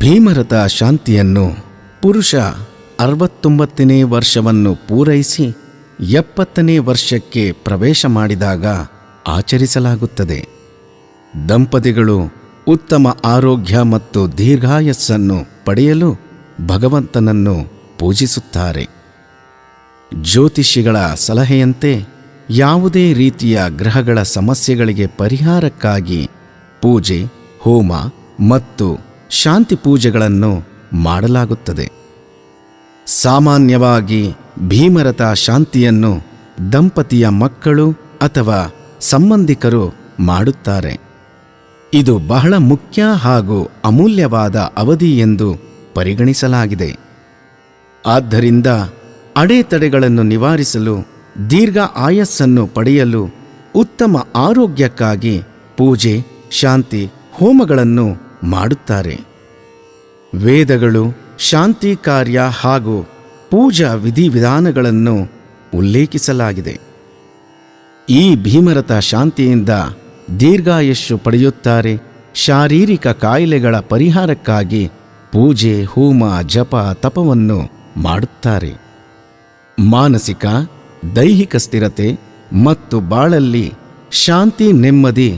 ಭೀಮರಥ ಶಾಂತಿಯನ್ನು ಪುರುಷ 69ನೇ ವರ್ಷವನ್ನು ಪೂರೈಸಿ 70ನೇ ವರ್ಷಕ್ಕೆ ಪ್ರವೇಶ ಮಾಡಿದಾಗ ಆಚರಿಸಲಾಗುತ್ತದೆ. ದಂಪತಿಗಳು ಉತ್ತಮ ಆರೋಗ್ಯ ಮತ್ತು ದೀರ್ಘಾಯಸ್ಸನ್ನು ಪಡೆಯಲು ಭಗವಂತನನ್ನು ಪೂಜಿಸುತ್ತಾರೆ. ಜ್ಯೋತಿಷಿಗಳ ಸಲಹೆಯಂತೆ ಯಾವುದೇ ರೀತಿಯ ಗ್ರಹಗಳ ಸಮಸ್ಯೆಗಳಿಗೆ ಪರಿಹಾರಕ್ಕಾಗಿ ಪೂಜೆ, ಹೋಮ ಮತ್ತು ಶಾಂತಿ ಪೂಜೆಗಳನ್ನು ಮಾಡಲಾಗುತ್ತದೆ. ಸಾಮಾನ್ಯವಾಗಿ ಭೀಮರಥ ಶಾಂತಿಯನ್ನು ದಂಪತಿಯ ಮಕ್ಕಳು ಅಥವಾ ಸಂಬಂಧಿಕರು ಮಾಡುತ್ತಾರೆ. ಇದು ಬಹಳ ಮುಖ್ಯ ಹಾಗೂ ಅಮೂಲ್ಯವಾದ ಅವಧಿ ಎಂದು ಪರಿಗಣಿಸಲಾಗಿದೆ. ಆದ್ದರಿಂದ ಅಡೆತಡೆಗಳನ್ನು ನಿವಾರಿಸಲು, ದೀರ್ಘ ಆಯಸ್ಸನ್ನು ಪಡೆಯಲು, ಉತ್ತಮ ಆರೋಗ್ಯಕ್ಕಾಗಿ ಪೂಜೆ, ಶಾಂತಿ ಹೋಮಗಳನ್ನು ಮಾಡುತ್ತಾರೆ. ವೇದಗಳು ಶಾಂತಿ ಕಾರ್ಯ ಹಾಗೂ ಪೂಜಾ ವಿಧಿವಿಧಾನಗಳನ್ನು ಉಲ್ಲೇಖಿಸಲಾಗಿದೆ. ಈ ಭೀಮರಥ ಶಾಂತಿಯಿಂದ ದೀರ್ಘಾಯುಷ್ಯ ಪಡೆಯುತ್ತಾರೆ. ಶಾರೀರಿಕ ಕಾಯಿಲೆಗಳ ಪರಿಹಾರಕ್ಕಾಗಿ ಪೂಜೆ, ಹೋಮ, ಜಪ, ತಪವನ್ನು ಮಾಡುತ್ತಾರೆ. ಮಾನಸಿಕ, ದೈಹಿಕ ಸ್ಥಿರತೆ ಮತ್ತು ಬಾಳಲ್ಲಿ ಶಾಂತಿ, ನೆಮ್ಮದಿ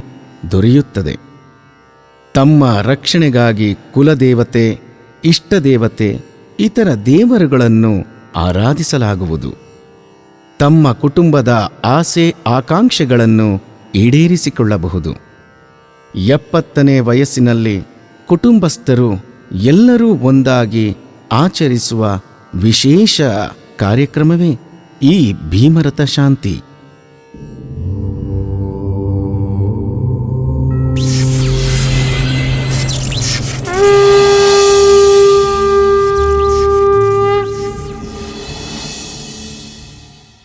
ದೊರೆಯುತ್ತದೆ. ತಮ್ಮ ರಕ್ಷಣೆಗಾಗಿ ಕುಲದೇವತೆ, ಇಷ್ಟದೇವತೆ, ಇತರ ದೇವರುಗಳನ್ನು ಆರಾಧಿಸಲಾಗುವುದು. ತಮ್ಮ ಕುಟುಂಬದ ಆಸೆ ಆಕಾಂಕ್ಷೆಗಳನ್ನು ಈಡೇರಿಸಿಕೊಳ್ಳಬಹುದು. 70ನೇ ವಯಸ್ಸಿನಲ್ಲಿ ಕುಟುಂಬಸ್ಥರು ಎಲ್ಲರೂ ಒಂದಾಗಿ ಆಚರಿಸುವ ವಿಶೇಷ ಕಾರ್ಯಕ್ರಮವೇ ಈ ಭೀಮರಥ ಶಾಂತಿ.